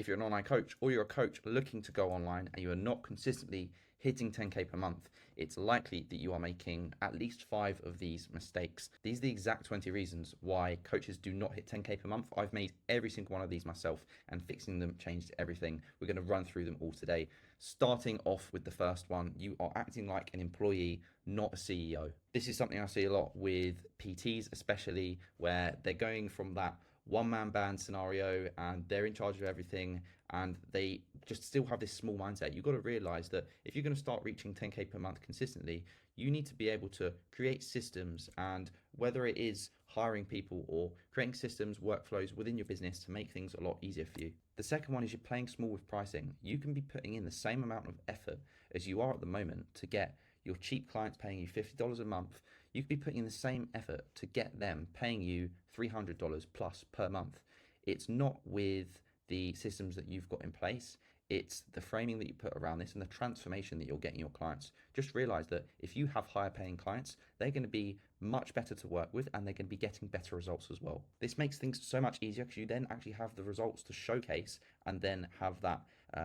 If you're an online coach or you're a coach looking to go online and you are not consistently hitting 10K per month, it's likely that you are making at least 5 of these mistakes. These are the exact 20 reasons why coaches do not hit 10K per month. I've made every single one of these myself, and fixing them changed everything. We're going to run through them all today. Starting off with the first one, you are acting like an employee, not a CEO. This is something I see a lot with PTs, especially where they're going from that one-man band scenario and they're in charge of everything and they just still have this small mindset. You've got to realize that if you're going to start reaching 10K per month consistently, you need to be able to create systems, and whether it is hiring people or creating systems, workflows within your business to make things a lot easier for you. The second one is you're playing small with pricing. You can be putting in the same amount of effort as you are at the moment to get your cheap clients paying you $50 a month. You could be putting in the same effort to get them paying you $300 plus per month. It's not with the systems that you've got in place. It's the framing that you put around this and the transformation that you're getting your clients. Just realize that if you have higher paying clients, they're going to be much better to work with and they're going to be getting better results as well. This makes things so much easier because you then actually have the results to showcase and then have that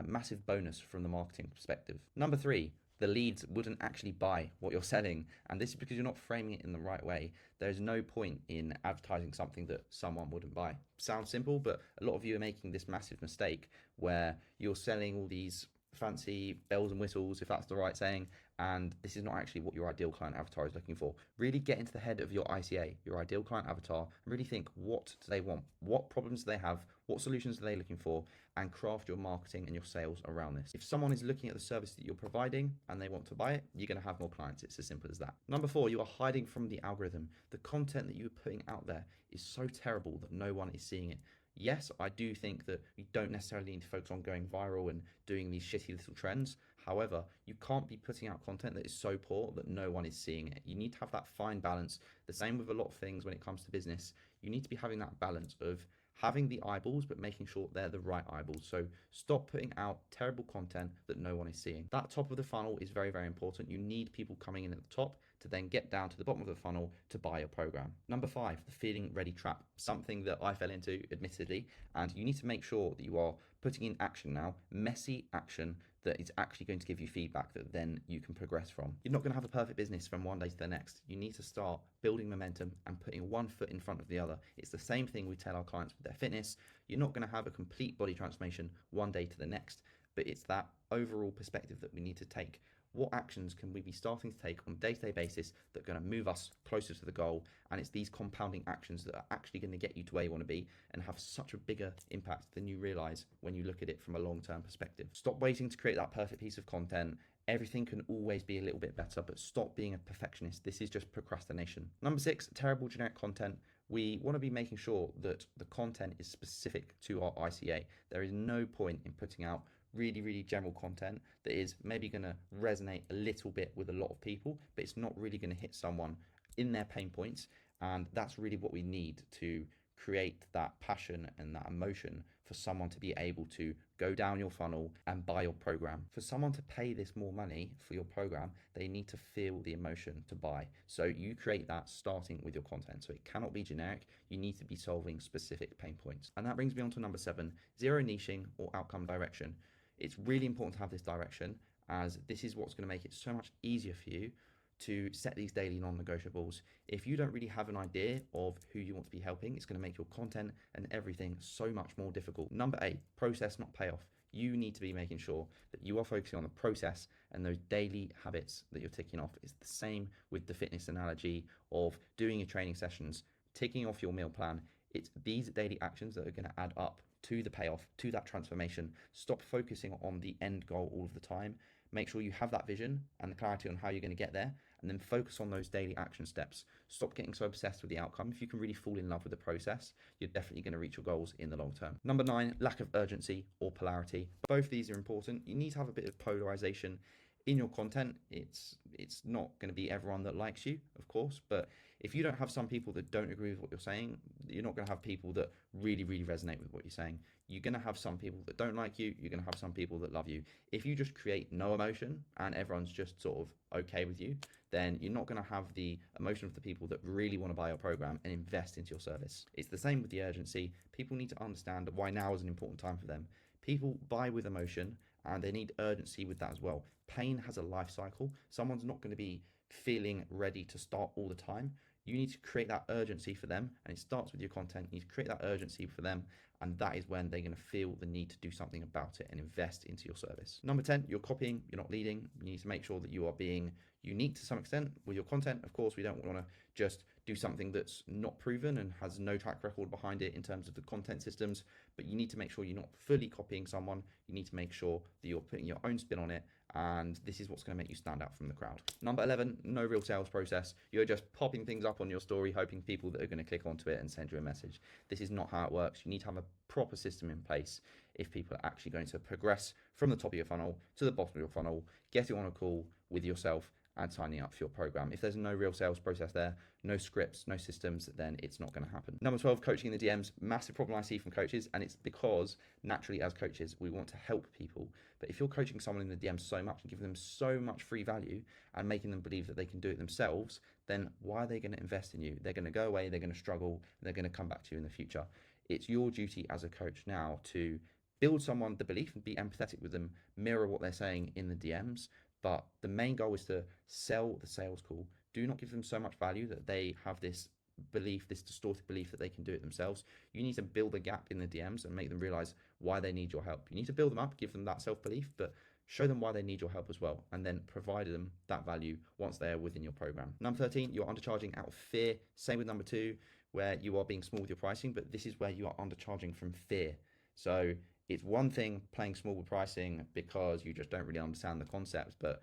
massive bonus from the marketing perspective. Number 3, the leads wouldn't actually buy what you're selling. And this is because you're not framing it in the right way. There's no point in advertising something that someone wouldn't buy. Sounds simple, but a lot of you are making this massive mistake where you're selling all these fancy bells and whistles, if that's the right saying, and this is not actually what your ideal client avatar is looking for. Really get into the head of your ICA, your ideal client avatar, and really think, what do they want? What problems do they have? What solutions are they looking for? And craft your marketing and your sales around this. If someone is looking at the service that you're providing and they want to buy it, you're going to have more clients. It's as simple as that. Number 4, you are hiding from the algorithm. The content that you're putting out there is so terrible that no one is seeing it. Yes, I do think that you don't necessarily need to focus on going viral and doing these shitty little trends. However, you can't be putting out content that is so poor that no one is seeing it. You need to have that fine balance. The same with a lot of things when it comes to business. You need to be having that balance of having the eyeballs, but making sure they're the right eyeballs. So stop putting out terrible content that no one is seeing. That top of the funnel is very, very important. You need people coming in at the top to then get down to the bottom of the funnel to buy your program. Number 5, the feeling ready trap, something that I fell into admittedly, and you need to make sure that you are putting in action now, messy action that is actually going to give you feedback that then you can progress from. You're not going to have a perfect business from one day to the next. You need to start building momentum and putting one foot in front of the other. It's the same thing we tell our clients with their fitness. You're not going to have a complete body transformation one day to the next, but it's that overall perspective that we need to take. What actions can we be starting to take on a day-to-day basis that are going to move us closer to the goal? And it's these compounding actions that are actually going to get you to where you want to be and have such a bigger impact than you realize when you look at it from a long-term perspective. Stop waiting to create that perfect piece of content. Everything can always be a little bit better, but stop being a perfectionist. This is just procrastination. Number 6, terrible generic content. We want to be making sure that the content is specific to our ICA. There is no point in putting out really, really general content that is maybe going to resonate a little bit with a lot of people, but it's not really going to hit someone in their pain points. And that's really what we need to create that passion and that emotion for someone to be able to go down your funnel and buy your program. For someone to pay this more money for your program, they need to feel the emotion to buy. So you create that starting with your content. So it cannot be generic. You need to be solving specific pain points. And that brings me on to number 7, zero niching or outcome direction. It's really important to have this direction, as this is what's going to make it so much easier for you to set these daily non-negotiables. If you don't really have an idea of who you want to be helping, it's going to make your content and everything so much more difficult. Number 8, process, not payoff. You need to be making sure that you are focusing on the process and those daily habits that you're ticking off. It's the same with the fitness analogy of doing your training sessions, ticking off your meal plan. It's these daily actions that are going to add up to the payoff, to that transformation. Stop focusing on the end goal all of the time. Make sure you have that vision and the clarity on how you're going to get there, and then focus on those daily action steps. Stop getting so obsessed with the outcome. If you can really fall in love with the process, you're definitely going to reach your goals in the long term. Number 9, lack of urgency or polarity. Both these are important. You need to have a bit of polarization in your content. It's not going to be everyone that likes you, of course, but if you don't have some people that don't agree with what you're saying, you're not going to have people that really, really resonate with what you're saying. You're going to have some people that don't like you. You're going to have some people that love you. If you just create no emotion and everyone's just sort of okay with you, then you're not going to have the emotion of the people that really want to buy your program and invest into your service. It's the same with the urgency. People need to understand why now is an important time for them. People buy with emotion and they need urgency with that as well. Pain has a life cycle. Someone's not going to be feeling ready to start all the time. You need to create that urgency for them, and it starts with your content. You need to create that urgency for them, and that is when they're going to feel the need to do something about it and invest into your service. Number 10, you're copying, you're not leading. You need to make sure that you are being unique to some extent with your content. Of course, we don't want to just do something that's not proven and has no track record behind it in terms of the content systems, but you need to make sure you're not fully copying someone. You need to make sure that you're putting your own spin on it, and this is what's going to make you stand out from the crowd. Number 11, no real sales process. You're just popping things up on your story, hoping people that are going to click onto it and send you a message. This is not how it works. You need to have a proper system in place if people are actually going to progress from the top of your funnel to the bottom of your funnel, getting on a call with yourself and signing up for your program. If there's no real sales process there, no scripts, no systems, then it's not going to happen. Number 12, coaching in the DMs. Massive problem I see from coaches, and it's because naturally as coaches, we want to help people. But if you're coaching someone in the DMs so much and giving them so much free value and making them believe that they can do it themselves, then why are they going to invest in you? They're going to go away, they're going to struggle, and they're going to come back to you in the future. It's your duty as a coach now to build someone the belief and be empathetic with them, mirror what they're saying in the DMs. But the main goal is to sell the sales call. Do not give them so much value that they have this belief, this distorted belief that they can do it themselves. You need to build a gap in the DMs and make them realize why they need your help. You need to build them up, give them that self-belief, but show them why they need your help as well, and then provide them that value once they are within your program. Number 13, you're undercharging out of fear. Same with number 2, where you are being small with your pricing, but this is where you are undercharging from fear. So it's one thing playing small with pricing because you just don't really understand the concepts, but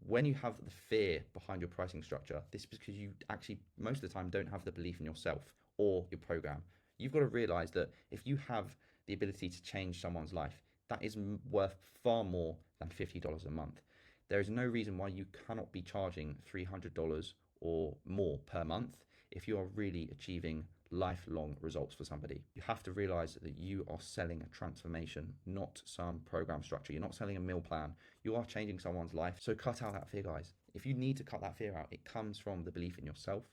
when you have the fear behind your pricing structure, this is because you actually most of the time don't have the belief in yourself or your program. You've got to realize that if you have the ability to change someone's life, that is worth far more than $50 a month. There is no reason why you cannot be charging $300 or more per month if you are really achieving lifelong results for somebody. You have to realize that you are selling a transformation, not some program structure. You're not selling a meal plan. You are changing someone's life. So cut out that fear, guys. If you need to cut that fear out, it comes from the belief in yourself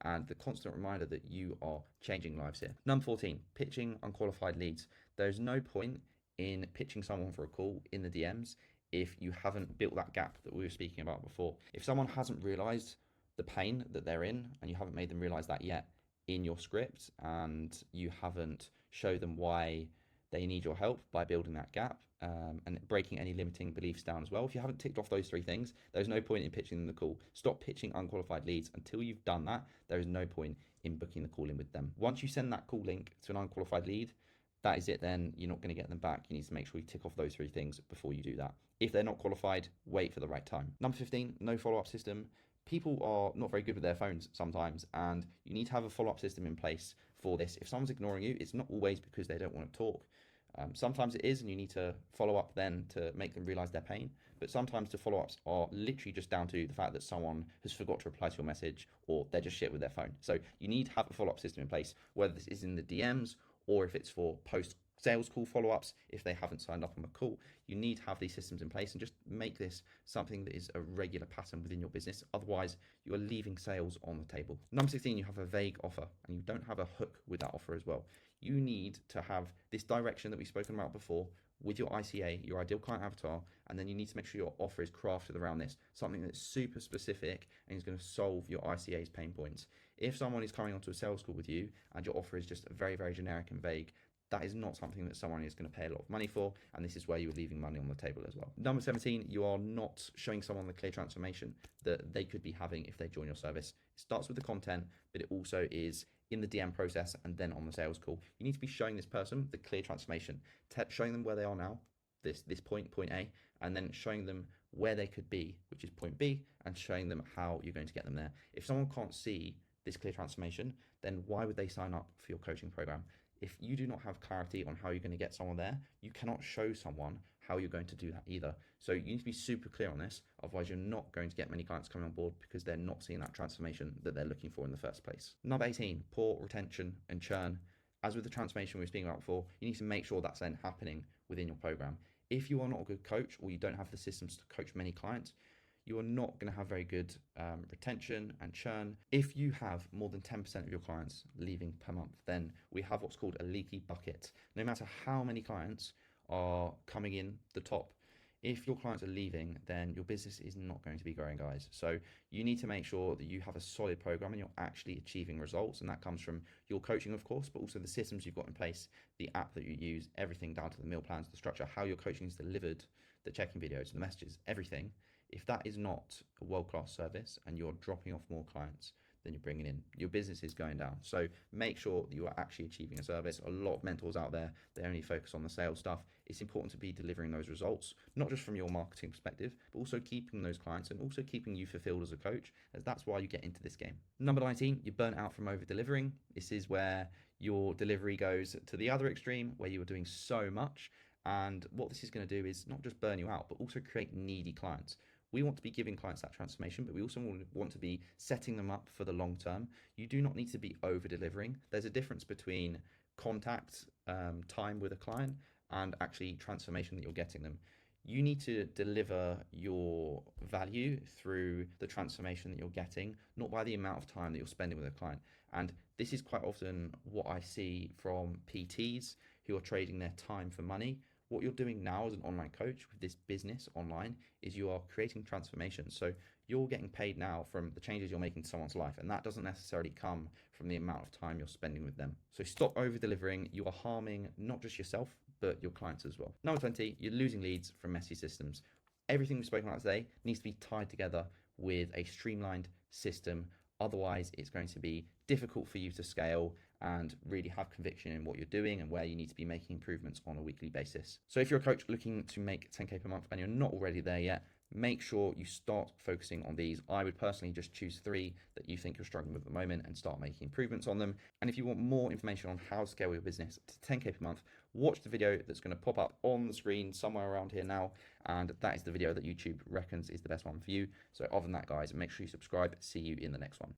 and the constant reminder that you are changing lives here. Number 14, pitching unqualified leads. There's no point in pitching someone for a call in the DMs if you haven't built that gap that we were speaking about before. If someone hasn't realized the pain that they're in and you haven't made them realize that yet in your script, and you haven't showed them why they need your help by building that gap and breaking any limiting beliefs down as well. If you haven't ticked off those 3 things, there's no point in pitching them the call. Stop pitching unqualified leads. Until you've done that, there is no point in booking the call in with them. Once you send that call link to an unqualified lead, that is it. Then you're not going to get them back. You need to make sure you tick off those 3 things before you do that. If they're not qualified, wait for the right time. Number 15, no follow-up system. People are not very good with their phones sometimes, and you need to have a follow-up system in place for this. If someone's ignoring you, it's not always because they don't want to talk. Sometimes it is, and you need to follow up then to make them realize their pain. But sometimes the follow-ups are literally just down to the fact that someone has forgot to reply to your message, or they're just shit with their phone. So you need to have a follow-up system in place, whether this is in the DMs or if it's for post sales call follow-ups. If they haven't signed up on the call, you need to have these systems in place and just make this something that is a regular pattern within your business. Otherwise, you are leaving sales on the table. Number 16, you have a vague offer and you don't have a hook with that offer as well. You need to have this direction that we've spoken about before with your ICA, your ideal client avatar, and then you need to make sure your offer is crafted around this, something that's super specific and is going to solve your ICA's pain points. If someone is coming onto a sales call with you and your offer is just very, very generic and vague, that is not something that someone is going to pay a lot of money for, and this is where you're leaving money on the table as well. Number 17, you are not showing someone the clear transformation that they could be having if they join your service. It starts with the content, but it also is in the DM process and then on the sales call. You need to be showing this person the clear transformation, showing them where they are now, this point A, and then showing them where they could be, which is point B, and showing them how you're going to get them there. If someone can't see this clear transformation, then why would they sign up for your coaching program? If you do not have clarity on how you're going to get someone there, you cannot show someone how you're going to do that either. So you need to be super clear on this. Otherwise, you're not going to get many clients coming on board because they're not seeing that transformation that they're looking for in the first place. Number 18, poor retention and churn. As with the transformation we were speaking about before, you need to make sure that's then happening within your program. If you are not a good coach or you don't have the systems to coach many clients, you are not going to have very good retention and churn. If you have more than 10% of your clients leaving per month, then we have what's called a leaky bucket. No matter how many clients are coming in the top. If your clients are leaving, then your business is not going to be growing, guys. So you need to make sure that you have a solid program and you're actually achieving results. And that comes from your coaching, of course, but also the systems you've got in place, the app that you use, everything down to the meal plans, the structure, how your coaching is delivered, the check-in videos, the messages, everything. If that is not a world-class service and you're dropping off more clients than you're bringing in, your business is going down. So make sure that you are actually achieving a service. A lot of mentors out there, they only focus on the sales stuff. It's important to be delivering those results, not just from your marketing perspective, but also keeping those clients and also keeping you fulfilled as a coach, as that's why you get into this game. Number 19, you're burnt out from over delivering. This is where your delivery goes to the other extreme, where you are doing so much. And what this is going to do is not just burn you out, but also create needy clients. We want to be giving clients that transformation, but we also want to be setting them up for the long term. You do not need to be over delivering. There's a difference between contact time with a client and actually transformation that you're getting them. You need to deliver your value through the transformation that you're getting, not by the amount of time that you're spending with a client. And this is quite often what I see from PTs who are trading their time for money. What you're doing now as an online coach with this business online is you are creating transformation. So you're getting paid now from the changes you're making to someone's life, and that doesn't necessarily come from the amount of time you're spending with them. So stop over delivering. You are harming not just yourself, but your clients as well. Number 20, you're losing leads from messy systems. Everything we've spoken about today needs to be tied together with a streamlined system. Otherwise, it's going to be difficult for you to scale and really have conviction in what you're doing and where you need to be making improvements on a weekly basis. So if you're a coach looking to make 10K per month and you're not already there yet, make sure you start focusing on these. I would personally just choose 3 that you think you're struggling with at the moment and start making improvements on them. And if you want more information on how to scale your business to 10K per month, watch the video that's going to pop up on the screen somewhere around here now. And that is the video that YouTube reckons is the best one for you. So other than that, guys, make sure you subscribe. See you in the next one.